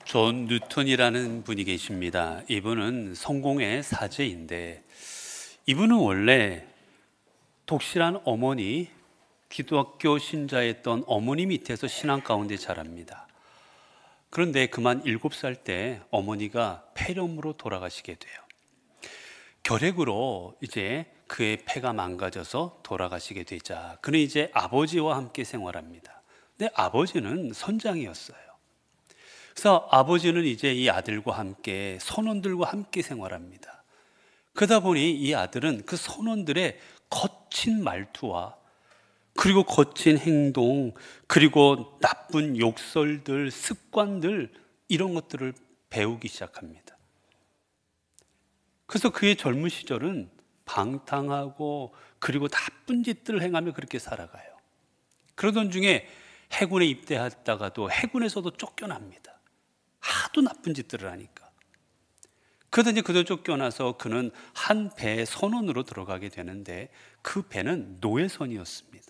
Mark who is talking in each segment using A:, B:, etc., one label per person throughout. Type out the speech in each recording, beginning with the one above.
A: 존 뉴턴이라는 분이 계십니다. 이분은 성공의 사제인데, 이분은 원래 독실한 어머니, 기독교 신자였던 어머니 밑에서 신앙 가운데 자랍니다. 그런데 그만 7살 때 어머니가 폐렴으로 돌아가시게 돼요. 결핵으로 이제 그의 폐가 망가져서 돌아가시게 되자 그는 이제 아버지와 함께 생활합니다. 근데 아버지는 선장이었어요. 그래서 아버지는 이제 이 아들과 함께, 선원들과 함께 생활합니다. 그러다 보니 이 아들은 그 선원들의 거친 말투와 그리고 거친 행동, 그리고 나쁜 욕설들, 습관들, 이런 것들을 배우기 시작합니다. 그래서 그의 젊은 시절은 방탕하고 그리고 나쁜 짓들을 행하며 그렇게 살아가요. 그러던 중에 해군에 입대했다가도 해군에서도 쫓겨납니다. 하도 나쁜 짓들을 하니까. 그러다 이제 그도 쫓겨나서 그는 한 배의 선원으로 들어가게 되는데, 그 배는 노예선이었습니다.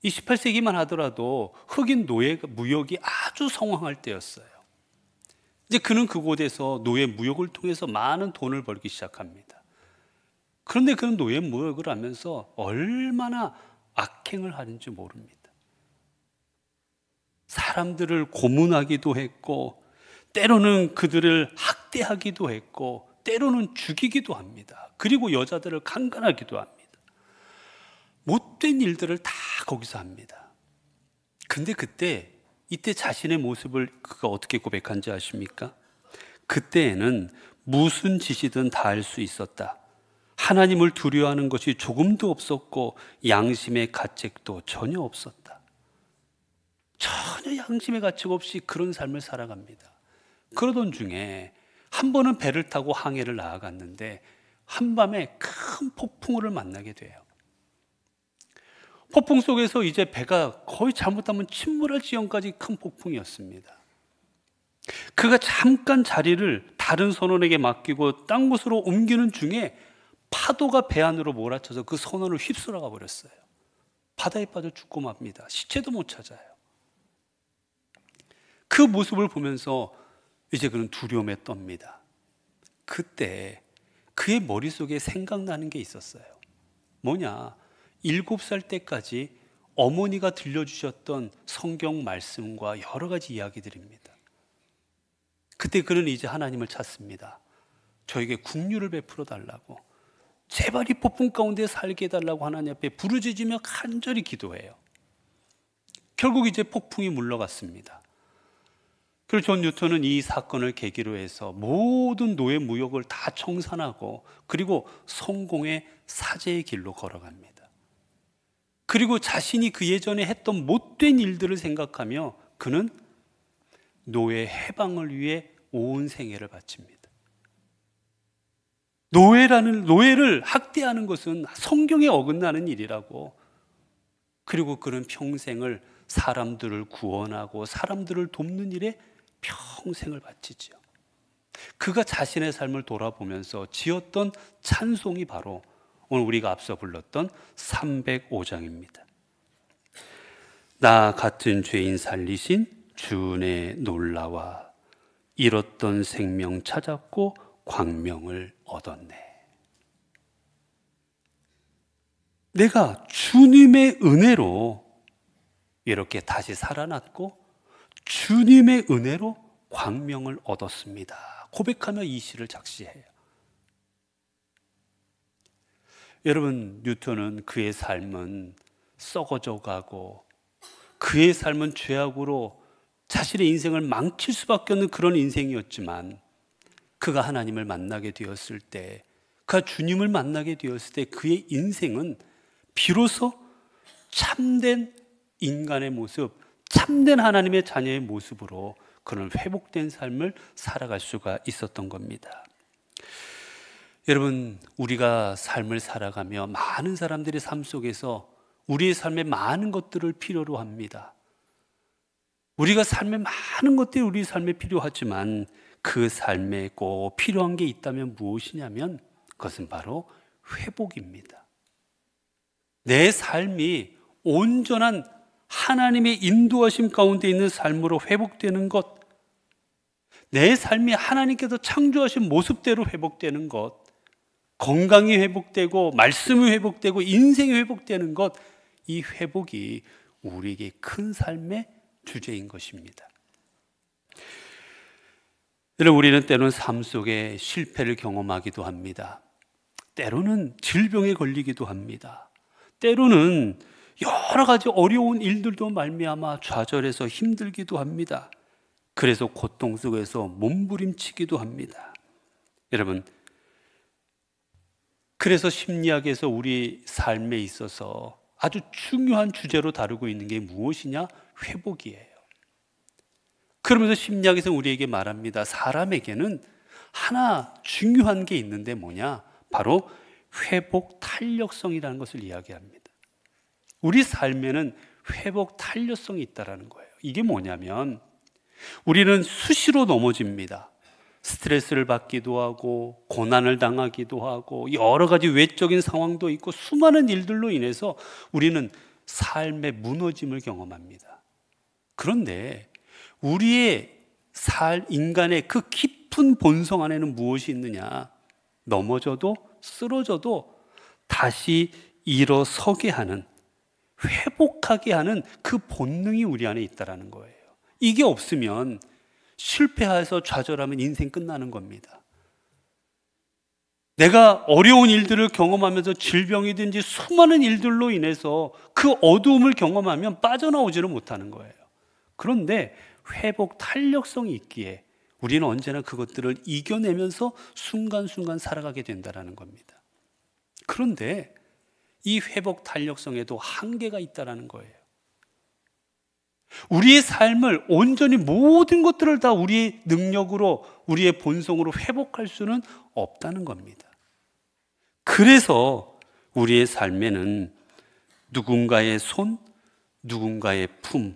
A: 이 18세기만 하더라도 흑인 노예 무역이 아주 성황할 때였어요. 이제 그는 그곳에서 노예 무역을 통해서 많은 돈을 벌기 시작합니다. 그런데 그는 노예 무역을 하면서 얼마나 악행을 하는지 모릅니다. 사람들을 고문하기도 했고, 때로는 그들을 학대하기도 했고, 때로는 죽이기도 합니다. 그리고 여자들을 강간하기도 합니다. 못된 일들을 다 거기서 합니다. 근데 이때 자신의 모습을 그가 어떻게 고백한지 아십니까? 그때에는 무슨 짓이든 다 할 수 있었다. 하나님을 두려워하는 것이 조금도 없었고 양심의 가책도 전혀 없었다. 전혀 양심의 가책 없이 그런 삶을 살아갑니다. 그러던 중에 한 번은 배를 타고 항해를 나아갔는데 한밤에 큰 폭풍우를 만나게 돼요. 폭풍 속에서 이제 배가 거의 잘못하면 침몰할 지경까지 큰 폭풍이었습니다. 그가 잠깐 자리를 다른 선원에게 맡기고 딴 곳으로 옮기는 중에 파도가 배 안으로 몰아쳐서 그 선원을 휩쓸어가 버렸어요. 바다에 빠져 죽고 맙니다. 시체도 못 찾아요. 그 모습을 보면서 이제 그는 두려움에 떱니다. 그때 그의 머릿속에 생각나는 게 있었어요. 뭐냐? 7살 때까지 어머니가 들려주셨던 성경 말씀과 여러 가지 이야기들입니다. 그때 그는 이제 하나님을 찾습니다. 저에게 긍휼을 베풀어 달라고, 제발 이 폭풍 가운데 살게 해달라고 하나님 앞에 부르짖으며 간절히 기도해요. 결국 이제 폭풍이 물러갔습니다. 그리고 존 뉴턴은 이 사건을 계기로 해서 모든 노예 무역을 다 청산하고 그리고 성공의 사제의 길로 걸어갑니다. 그리고 자신이 그 예전에 했던 못된 일들을 생각하며 그는 노예 해방을 위해 온 생애를 바칩니다. 노예를 학대하는 것은 성경에 어긋나는 일이라고, 그리고 그는 평생을 사람들을 구원하고 사람들을 돕는 일에 평생을 바치죠. 그가 자신의 삶을 돌아보면서 지었던 찬송이 바로 오늘 우리가 앞서 불렀던 305장입니다. 나 같은 죄인 살리신 주의 놀라와 잃었던 생명 찾았고 광명을 얻었네. 내가 주님의 은혜로 이렇게 다시 살아났고 주님의 은혜로 광명을 얻었습니다. 고백하며 이 시를 작시해요. 여러분, 뉴턴은 그의 삶은 썩어져 가고 그의 삶은 죄악으로 자신의 인생을 망칠 수밖에 없는 그런 인생이었지만, 그가 하나님을 만나게 되었을 때, 그가 주님을 만나게 되었을 때 그의 인생은 비로소 참된 인간의 모습, 참된 하나님의 자녀의 모습으로 그런 회복된 삶을 살아갈 수가 있었던 겁니다. 여러분, 우리가 삶을 살아가며 많은 사람들의 삶 속에서 우리의 삶에 많은 것들을 필요로 합니다. 우리가 삶에 많은 것들이 우리 삶에 필요하지만 그 삶에 꼭 필요한 게 있다면 무엇이냐면 그것은 바로 회복입니다. 내 삶이 온전한 하나님의 인도하심 가운데 있는 삶으로 회복되는 것, 내 삶이 하나님께서 창조하신 모습대로 회복되는 것, 건강이 회복되고 말씀이 회복되고 인생이 회복되는 것, 이 회복이 우리에게 큰 삶의 주제인 것입니다. 여러분, 우리는 때로는 삶 속에 실패를 경험하기도 합니다. 때로는 질병에 걸리기도 합니다. 때로는 여러 가지 어려운 일들도 말미암아 좌절해서 힘들기도 합니다. 그래서 고통 속에서 몸부림치기도 합니다. 여러분, 그래서 심리학에서 우리 삶에 있어서 아주 중요한 주제로 다루고 있는 게 무엇이냐? 회복이에요. 그러면서 심리학에서 우리에게 말합니다. 사람에게는 하나 중요한 게 있는데 뭐냐? 바로 회복 탄력성이라는 것을 이야기합니다. 우리 삶에는 회복 탄력성이 있다는 거예요. 이게 뭐냐면 우리는 수시로 넘어집니다. 스트레스를 받기도 하고 고난을 당하기도 하고 여러 가지 외적인 상황도 있고 수많은 일들로 인해서 우리는 삶의 무너짐을 경험합니다. 그런데 우리의 인간의 그 깊은 본성 안에는 무엇이 있느냐? 넘어져도 쓰러져도 다시 일어서게 하는, 회복하게 하는 그 본능이 우리 안에 있다는 거예요. 이게 없으면 실패해서 좌절하면 인생 끝나는 겁니다. 내가 어려운 일들을 경험하면서 질병이든지 수많은 일들로 인해서 그 어두움을 경험하면 빠져나오지를 못하는 거예요. 그런데 회복 탄력성이 있기에 우리는 언제나 그것들을 이겨내면서 순간순간 살아가게 된다는 겁니다. 그런데 이 회복 탄력성에도 한계가 있다는 거예요. 우리의 삶을 온전히 모든 것들을 다 우리의 능력으로, 우리의 본성으로 회복할 수는 없다는 겁니다. 그래서 우리의 삶에는 누군가의 손, 누군가의 품,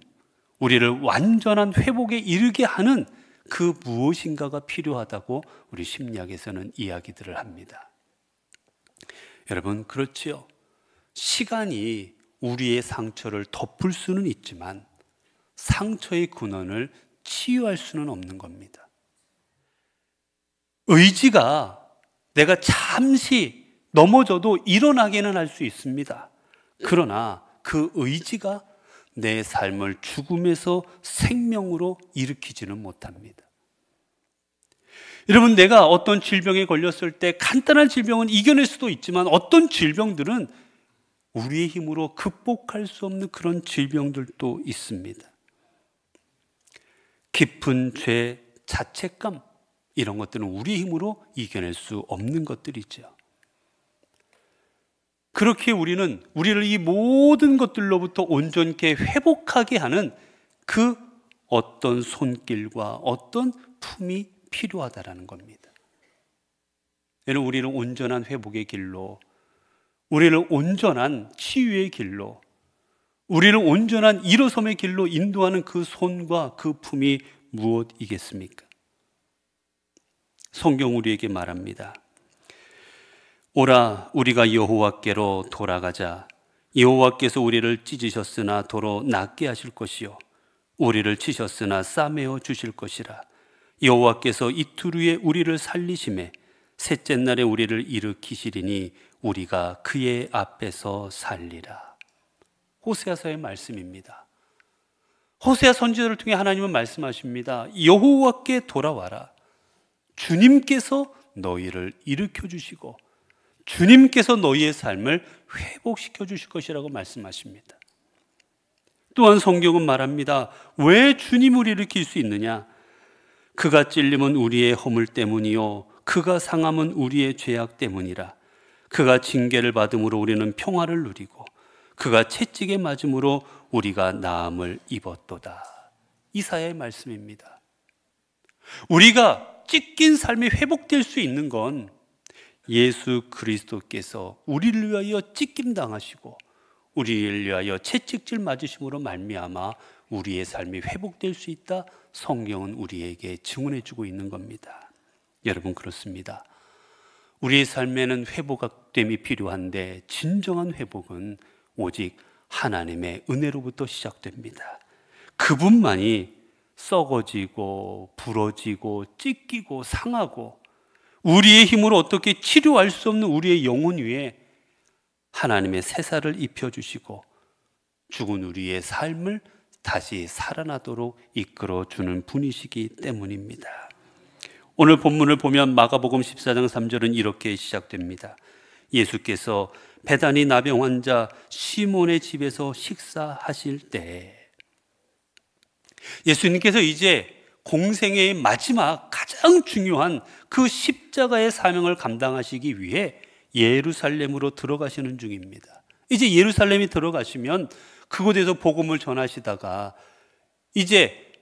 A: 우리를 완전한 회복에 이르게 하는 그 무엇인가가 필요하다고 우리 심리학에서는 이야기들을 합니다. 여러분, 그렇지요. 시간이 우리의 상처를 덮을 수는 있지만 상처의 근원을 치유할 수는 없는 겁니다. 의지가 내가 잠시 넘어져도 일어나게는 할 수 있습니다. 그러나 그 의지가 내 삶을 죽음에서 생명으로 일으키지는 못합니다. 여러분, 내가 어떤 질병에 걸렸을 때 간단한 질병은 이겨낼 수도 있지만 어떤 질병들은 우리의 힘으로 극복할 수 없는 그런 질병들도 있습니다. 깊은 죄, 자책감, 이런 것들은 우리의 힘으로 이겨낼 수 없는 것들이죠. 그렇게 우리는 우리를 이 모든 것들로부터 온전케 회복하게 하는 그 어떤 손길과 어떤 품이 필요하다라는 겁니다. 여러분, 우리는 온전한 회복의 길로, 우리를 온전한 치유의 길로, 우리를 온전한 일어섬의 길로 인도하는 그 손과 그 품이 무엇이겠습니까? 성경 우리에게 말합니다. 오라, 우리가 여호와께로 돌아가자. 여호와께서 우리를 찢으셨으나 도로 낫게 하실 것이요 우리를 치셨으나 싸매어 주실 것이라. 여호와께서 이틀 후에 우리를 살리심에 셋째 날에 우리를 일으키시리니 우리가 그의 앞에서 살리라. 호세아서의 말씀입니다. 호세아 선지자를 통해 하나님은 말씀하십니다. 여호와께 돌아와라. 주님께서 너희를 일으켜 주시고 주님께서 너희의 삶을 회복시켜 주실 것이라고 말씀하십니다. 또한 성경은 말합니다. 왜 주님을 일으킬 수 있느냐? 그가 찔림은 우리의 허물 때문이요 그가 상함은 우리의 죄악 때문이라. 그가 징계를 받음으로 우리는 평화를 누리고 그가 채찍에 맞음으로 우리가 나음을 입었도다. 이사야의 말씀입니다. 우리가 찢긴 삶이 회복될 수 있는 건 예수 그리스도께서 우리를 위하여 찢김 당하시고 우리를 위하여 채찍질 맞으심으로 말미암아 우리의 삶이 회복될 수 있다. 성경은 우리에게 증언해 주고 있는 겁니다. 여러분, 그렇습니다. 우리의 삶에는 회복됨이 필요한데 진정한 회복은 오직 하나님의 은혜로부터 시작됩니다. 그분만이 썩어지고 부러지고 찢기고 상하고 우리의 힘으로 어떻게 치료할 수 없는 우리의 영혼 위에 하나님의 새살을 입혀주시고 죽은 우리의 삶을 다시 살아나도록 이끌어주는 분이시기 때문입니다. 오늘 본문을 보면 마가복음 14장 3절은 이렇게 시작됩니다. 예수께서 베다니 나병 환자 시몬의 집에서 식사하실 때, 예수님께서 이제 공생애의 마지막 가장 중요한 그 십자가의 사명을 감당하시기 위해 예루살렘으로 들어가시는 중입니다. 이제 예루살렘에 들어가시면 그곳에서 복음을 전하시다가 이제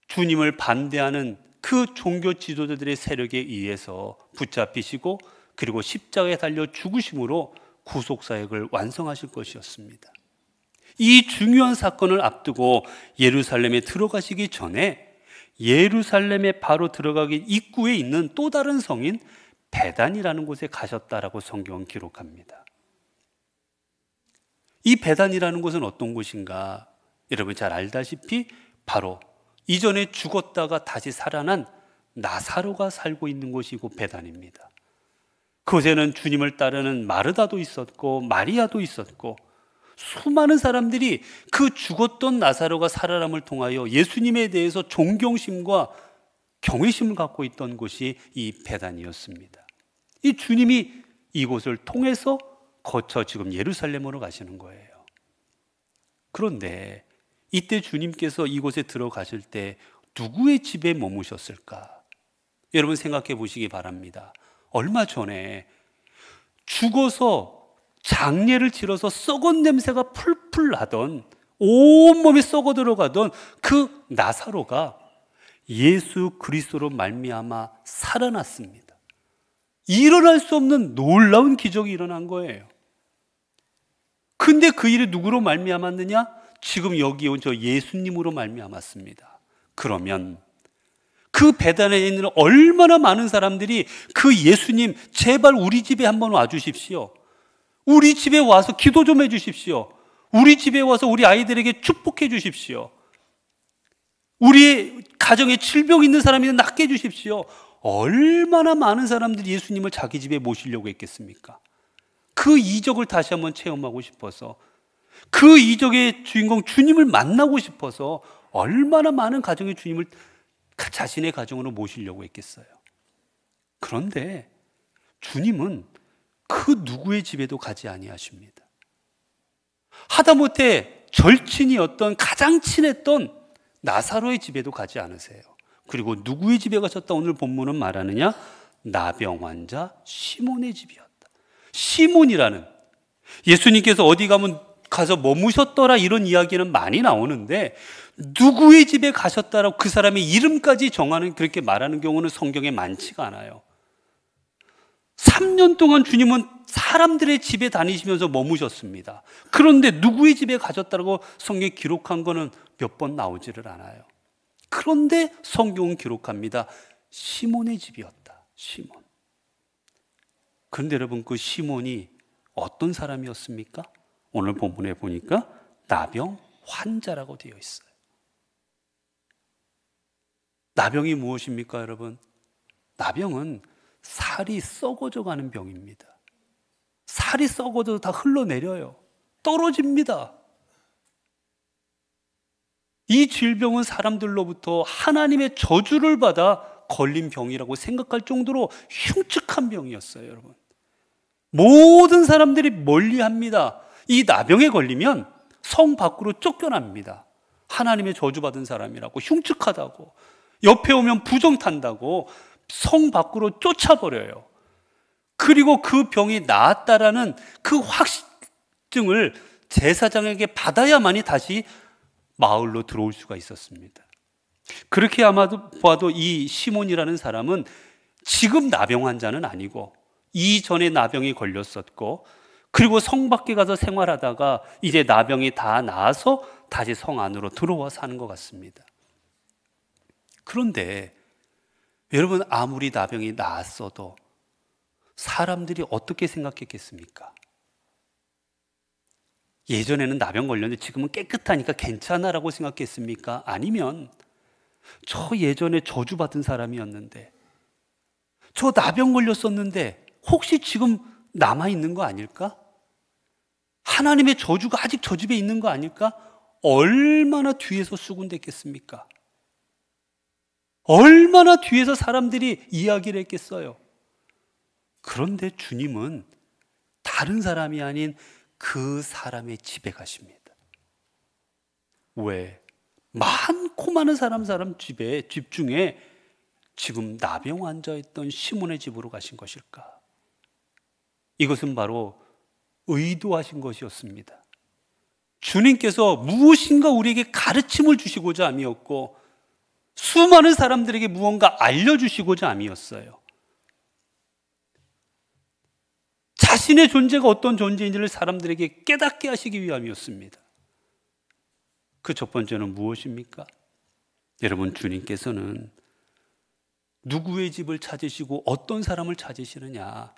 A: 주님을 반대하는 그 종교 지도자들의 세력에 의해서 붙잡히시고 그리고 십자가에 달려 죽으심으로 구속사역을 완성하실 것이었습니다. 이 중요한 사건을 앞두고 예루살렘에 들어가시기 전에 예루살렘에 바로 들어가기 입구에 있는 또 다른 성인 베단이라는 곳에 가셨다라고 성경은 기록합니다. 이 베단이라는 곳은 어떤 곳인가? 여러분 잘 알다시피 바로 이전에 죽었다가 다시 살아난 나사로가 살고 있는 곳이고 베단입니다. 그곳에는 주님을 따르는 마르다도 있었고 마리아도 있었고 수많은 사람들이 그 죽었던 나사로가 살아남을 통하여 예수님에 대해서 존경심과 경외심을 갖고 있던 곳이 이 베단이었습니다. 이 주님이 이곳을 통해서 거쳐 지금 예루살렘으로 가시는 거예요. 그런데 이때 주님께서 이곳에 들어가실 때 누구의 집에 머무셨을까? 여러분 생각해 보시기 바랍니다. 얼마 전에 죽어서 장례를 치러서 썩은 냄새가 풀풀 나던, 온몸에 썩어 들어가던 그 나사로가 예수 그리스도로 말미암아 살아났습니다. 일어날 수 없는 놀라운 기적이 일어난 거예요. 근데 그 일이 누구로 말미암았느냐? 지금 여기 온 저 예수님으로 말미암았습니다. 그러면 그 베단에 있는 얼마나 많은 사람들이 그 예수님 제발 우리 집에 한번 와주십시오. 우리 집에 와서 기도 좀 해주십시오. 우리 집에 와서 우리 아이들에게 축복해 주십시오. 우리 가정에 질병 있는 사람이 낫게 해주십시오. 얼마나 많은 사람들이 예수님을 자기 집에 모시려고 했겠습니까? 그 이적을 다시 한번 체험하고 싶어서, 그 이적의 주인공 주님을 만나고 싶어서 얼마나 많은 가정의 주님을 자신의 가정으로 모시려고 했겠어요. 그런데 주님은 그 누구의 집에도 가지 아니하십니다. 하다못해 절친이었던 가장 친했던 나사로의 집에도 가지 않으세요. 그리고 누구의 집에 가셨다 오늘 본문은 말하느냐? 나병 환자 시몬의 집이었다. 시몬이라는, 예수님께서 어디 가면 가서 머무셨더라 이런 이야기는 많이 나오는데 누구의 집에 가셨다라고 그 사람의 이름까지 정하는, 그렇게 말하는 경우는 성경에 많지가 않아요. 3년 동안 주님은 사람들의 집에 다니시면서 머무셨습니다. 그런데 누구의 집에 가셨다고 성경에 기록한 거는 몇 번 나오지를 않아요. 그런데 성경은 기록합니다. 시몬의 집이었다. 시몬. 그런데 여러분, 그 시몬이 어떤 사람이었습니까? 오늘 본문에 보니까 나병 환자라고 되어 있어요. 나병이 무엇입니까, 여러분? 나병은 살이 썩어져 가는 병입니다. 살이 썩어져 다 흘러내려요. 떨어집니다. 이 질병은 사람들로부터 하나님의 저주를 받아 걸린 병이라고 생각할 정도로 흉측한 병이었어요, 여러분. 모든 사람들이 멀리합니다. 이 나병에 걸리면 성 밖으로 쫓겨납니다. 하나님의 저주받은 사람이라고, 흉측하다고, 옆에 오면 부정탄다고 성 밖으로 쫓아버려요. 그리고 그 병이 나았다라는 그 확증을 제사장에게 받아야만이 다시 마을로 들어올 수가 있었습니다. 그렇게 아마도 봐도 이 시몬이라는 사람은 지금 나병 환자는 아니고 이전에 나병이 걸렸었고, 그리고 성 밖에 가서 생활하다가 이제 나병이 다 나아서 다시 성 안으로 들어와 사는 것 같습니다. 그런데 여러분, 아무리 나병이 나았어도 사람들이 어떻게 생각했겠습니까? 예전에는 나병 걸렸는데 지금은 깨끗하니까 괜찮아라고 생각했습니까? 아니면 저 예전에 저주받은 사람이었는데, 저 나병 걸렸었는데 혹시 지금 남아있는 거 아닐까? 하나님의 저주가 아직 저 집에 있는 거 아닐까? 얼마나 뒤에서 수군댔겠습니까? 얼마나 뒤에서 사람들이 이야기를 했겠어요. 그런데 주님은 다른 사람이 아닌 그 사람의 집에 가십니다. 왜? 많고 많은 사람 집 중에 지금 나병 환자였던 시몬의 집으로 가신 것일까? 이것은 바로 의도하신 것이었습니다. 주님께서 무엇인가 우리에게 가르침을 주시고자 함이었고, 수많은 사람들에게 무언가 알려주시고자 함이었어요. 자신의 존재가 어떤 존재인지를 사람들에게 깨닫게 하시기 위함이었습니다. 그 첫 번째는 무엇입니까? 여러분, 주님께서는 누구의 집을 찾으시고 어떤 사람을 찾으시느냐?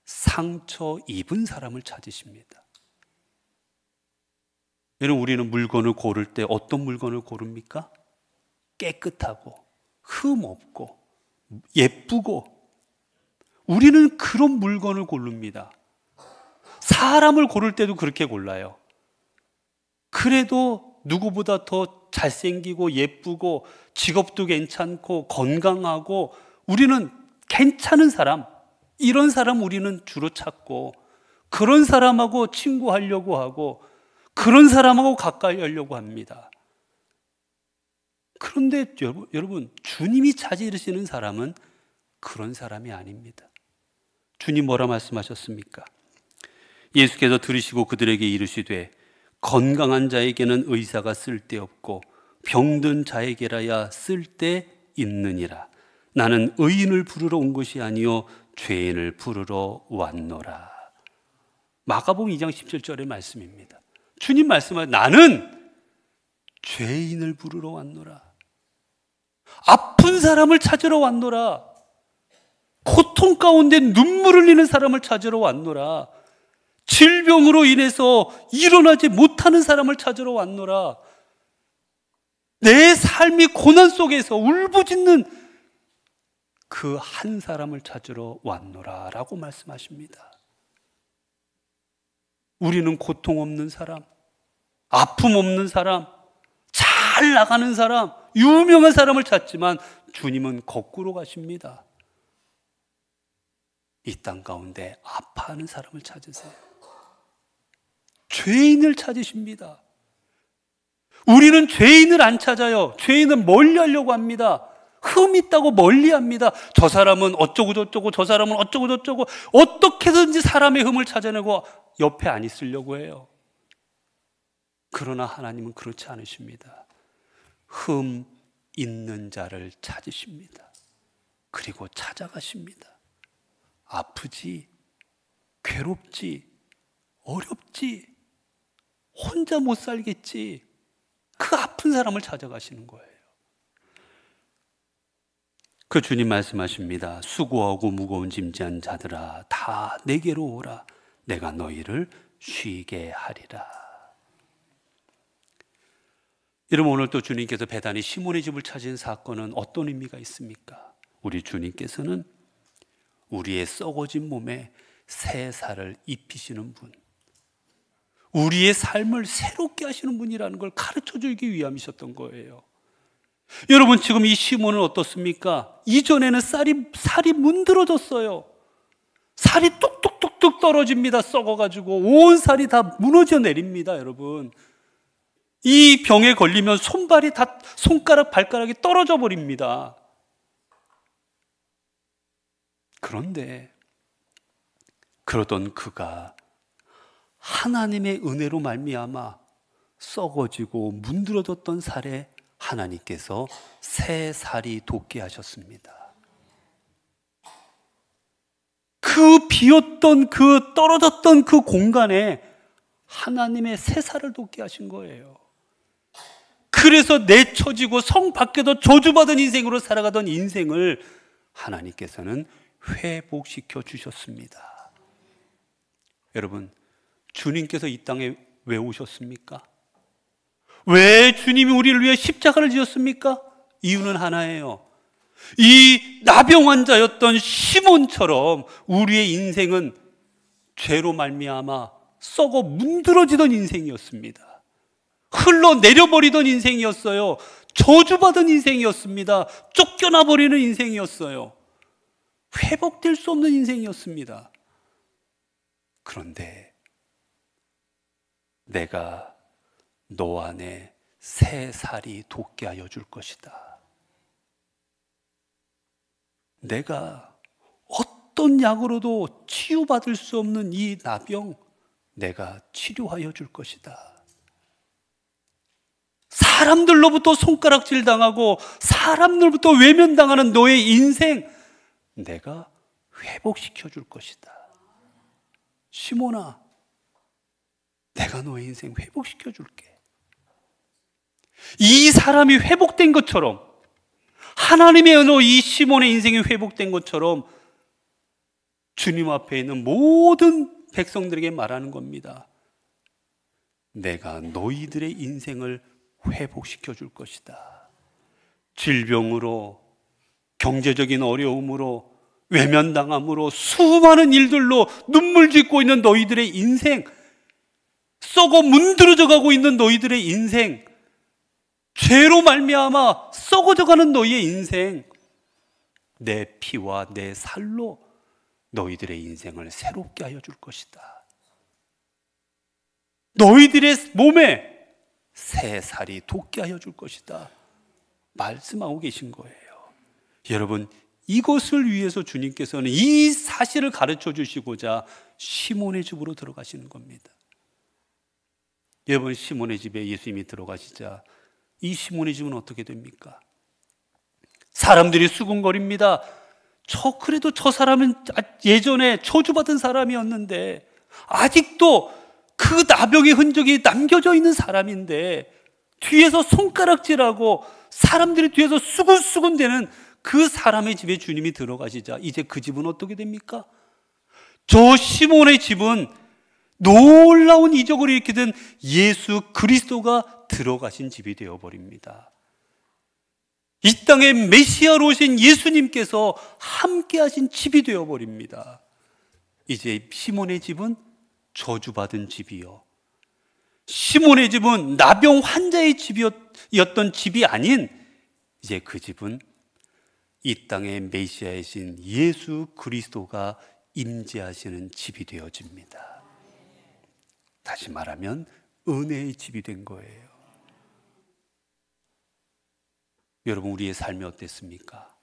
A: 상처 입은 사람을 찾으십니다. 여러분, 우리는 물건을 고를 때 어떤 물건을 고릅니까? 깨끗하고 흠 없고 예쁘고, 우리는 그런 물건을 고릅니다. 사람을 고를 때도 그렇게 골라요. 그래도 누구보다 더 잘생기고 예쁘고 직업도 괜찮고 건강하고 우리는 괜찮은 사람, 이런 사람 우리는 주로 찾고, 그런 사람하고 친구하려고 하고, 그런 사람하고 가까이 하려고 합니다. 그런데 여러분, 주님이 찾으시는 사람은 그런 사람이 아닙니다. 주님 뭐라 말씀하셨습니까? 예수께서 들으시고 그들에게 이르시되 건강한 자에게는 의사가 쓸데없고 병든 자에게라야 쓸데있느니라. 나는 의인을 부르러 온 것이 아니요 죄인을 부르러 왔노라. 마가복음 2장 17절의 말씀입니다. 주님 말씀하신 나는 죄인을 부르러 왔노라. 아픈 사람을 찾으러 왔노라. 고통 가운데 눈물 흘리는 사람을 찾으러 왔노라. 질병으로 인해서 일어나지 못하는 사람을 찾으러 왔노라. 내 삶이 고난 속에서 울부짖는 그 한 사람을 찾으러 왔노라 라고 말씀하십니다. 우리는 고통 없는 사람, 아픔 없는 사람, 잘 나가는 사람, 유명한 사람을 찾지만 주님은 거꾸로 가십니다. 이 땅 가운데 아파하는 사람을 찾으세요. 죄인을 찾으십니다. 우리는 죄인을 안 찾아요. 죄인은 멀리 하려고 합니다. 흠 있다고 멀리 합니다. 저 사람은 어쩌고 저쩌고, 저 사람은 어쩌고 저쩌고, 어떻게 해서든지 사람의 흠을 찾아내고 옆에 안 있으려고 해요. 그러나 하나님은 그렇지 않으십니다. 흠 있는 자를 찾으십니다. 그리고 찾아가십니다. 아프지, 괴롭지, 어렵지, 혼자 못 살겠지, 그 아픈 사람을 찾아가시는 거예요. 그 주님 말씀하십니다. 수고하고 무거운 짐진 자들아 다 내게로 오라. 내가 너희를 쉬게 하리라. 여러분, 오늘 또 주님께서 베다니 시몬의 집을 찾은 사건은 어떤 의미가 있습니까? 우리 주님께서는 우리의 썩어진 몸에 새 살을 입히시는 분, 우리의 삶을 새롭게 하시는 분이라는 걸 가르쳐 주기 위함이셨던 거예요. 여러분, 지금 이 시몬은 어떻습니까? 이전에는 살이 문드러졌어요. 살이 뚝뚝뚝뚝 떨어집니다. 썩어가지고 온 살이 다 무너져 내립니다. 여러분, 이 병에 걸리면 손발이 다, 손가락 발가락이 떨어져 버립니다. 그런데 그러던 그가 하나님의 은혜로 말미암아 썩어지고 문드러졌던 살에 하나님께서 새 살이 돋게 하셨습니다. 그 비었던, 그 떨어졌던 그 공간에 하나님의 새 살을 돋게 하신 거예요. 그래서 내쳐지고 성 밖에도 저주받은 인생으로 살아가던 인생을 하나님께서는 회복시켜 주셨습니다. 여러분, 주님께서 이 땅에 왜 오셨습니까? 왜 주님이 우리를 위해 십자가를 지었습니까? 이유는 하나예요. 이 나병 환자였던 시몬처럼 우리의 인생은 죄로 말미암아 썩어 문드러지던 인생이었습니다. 흘러내려버리던 인생이었어요. 저주받은 인생이었습니다. 쫓겨나 버리는 인생이었어요. 회복될 수 없는 인생이었습니다. 그런데 내가 너 안에 새 살이 돋게 하여 줄 것이다. 내가 어떤 약으로도 치유받을 수 없는 이 나병 내가 치료하여 줄 것이다. 사람들로부터 손가락질 당하고 사람들로부터 외면당하는 너의 인생 내가 회복시켜 줄 것이다. 시몬아, 내가 너의 인생 회복시켜 줄게. 이 사람이 회복된 것처럼, 하나님의 은혜로 이 시몬의 인생이 회복된 것처럼 주님 앞에 있는 모든 백성들에게 말하는 겁니다. 내가 너희들의 인생을 회복시켜 줄 것이다. 질병으로, 경제적인 어려움으로, 외면당함으로, 수많은 일들로 눈물 짓고 있는 너희들의 인생, 썩어 문드러져 가고 있는 너희들의 인생, 죄로 말미암아 썩어져가는 너희의 인생, 내 피와 내 살로 너희들의 인생을 새롭게 하여 줄 것이다. 너희들의 몸에 새 살이 돋게 하여 줄 것이다. 말씀하고 계신 거예요. 여러분, 이것을 위해서 주님께서는 이 사실을 가르쳐 주시고자 시몬의 집으로 들어가시는 겁니다. 여러분, 시몬의 집에 예수님이 들어가시자 이 시몬의 집은 어떻게 됩니까? 사람들이 수군거립니다. 그래도 저 사람은 예전에 저주받은 사람이었는데 아직도 그 나병의 흔적이 남겨져 있는 사람인데 뒤에서 손가락질하고 사람들이 뒤에서 수군수군대는 그 사람의 집에 주님이 들어가시자 이제 그 집은 어떻게 됩니까? 저 시몬의 집은 놀라운 이적을 일으키던 예수 그리스도가 들어가신 집이 되어버립니다. 이 땅에 메시아로 오신 예수님께서 함께 하신 집이 되어버립니다. 이제 시몬의 집은 저주받은 집이요, 시몬의 집은 나병 환자의 집이었던 집이 아닌 이제 그 집은 이 땅에 메시아이신 예수 그리스도가 임재하시는 집이 되어집니다. 다시 말하면 은혜의 집이 된 거예요. 여러분, 우리의 삶이 어땠습니까?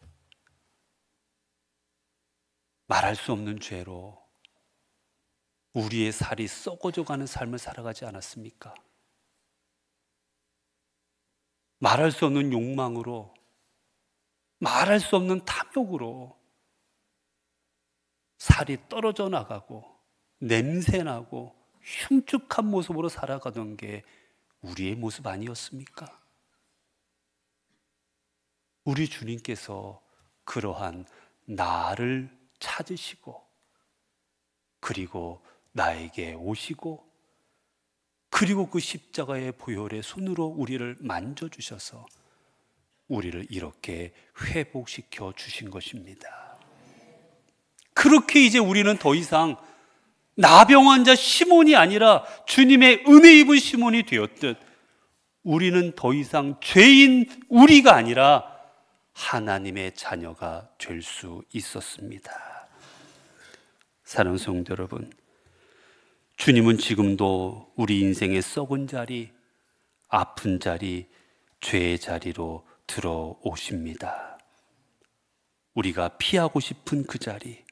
A: 말할 수 없는 죄로 우리의 살이 썩어져가는 삶을 살아가지 않았습니까? 말할 수 없는 욕망으로, 말할 수 없는 탐욕으로 살이 떨어져 나가고 냄새나고 흉측한 모습으로 살아가던 게 우리의 모습 아니었습니까? 우리 주님께서 그러한 나를 찾으시고 그리고 나에게 오시고 그리고 그 십자가의 보혈의 손으로 우리를 만져주셔서 우리를 이렇게 회복시켜 주신 것입니다. 그렇게 이제 우리는 더 이상 나병 환자 시몬이 아니라 주님의 은혜 입은 시몬이 되었듯 우리는 더 이상 죄인 우리가 아니라 하나님의 자녀가 될 수 있었습니다. 사랑하는 성도 여러분, 주님은 지금도 우리 인생의 썩은 자리, 아픈 자리, 죄의 자리로 들어오십니다. 우리가 피하고 싶은 그 자리,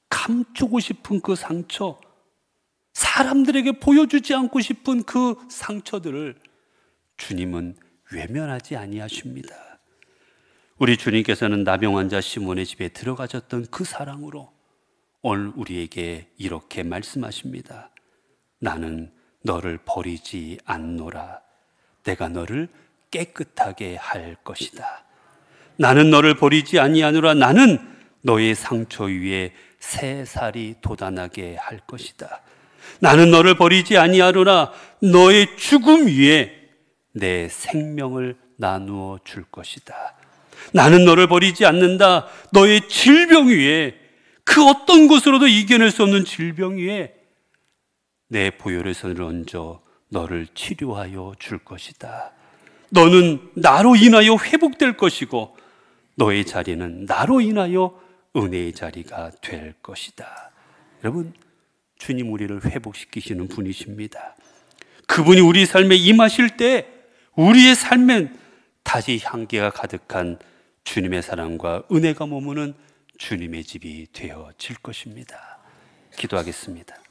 A: 감추고 싶은 그 상처, 사람들에게 보여주지 않고 싶은 그 상처들을 주님은 외면하지 아니하십니다. 우리 주님께서는 나병 환자 시몬의 집에 들어가셨던 그 사랑으로 오늘 우리에게 이렇게 말씀하십니다. 나는 너를 버리지 않노라. 내가 너를 깨끗하게 할 것이다. 나는 너를 버리지 아니하노라. 나는 너의 상처 위에 새 살이 돋아나게 할 것이다. 나는 너를 버리지 아니하노라. 너의 죽음 위에 내 생명을 나누어 줄 것이다. 나는 너를 버리지 않는다. 너의 질병 위에, 그 어떤 것으로도 이겨낼 수 없는 질병 위에 내 보혈의 손을 얹어 너를 치료하여 줄 것이다. 너는 나로 인하여 회복될 것이고 너의 자리는 나로 인하여 은혜의 자리가 될 것이다. 여러분, 주님 우리를 회복시키시는 분이십니다. 그분이 우리 삶에 임하실 때 우리의 삶엔 다시 향기가 가득한 주님의 사랑과 은혜가 머무는 주님의 집이 되어질 것입니다. 기도하겠습니다.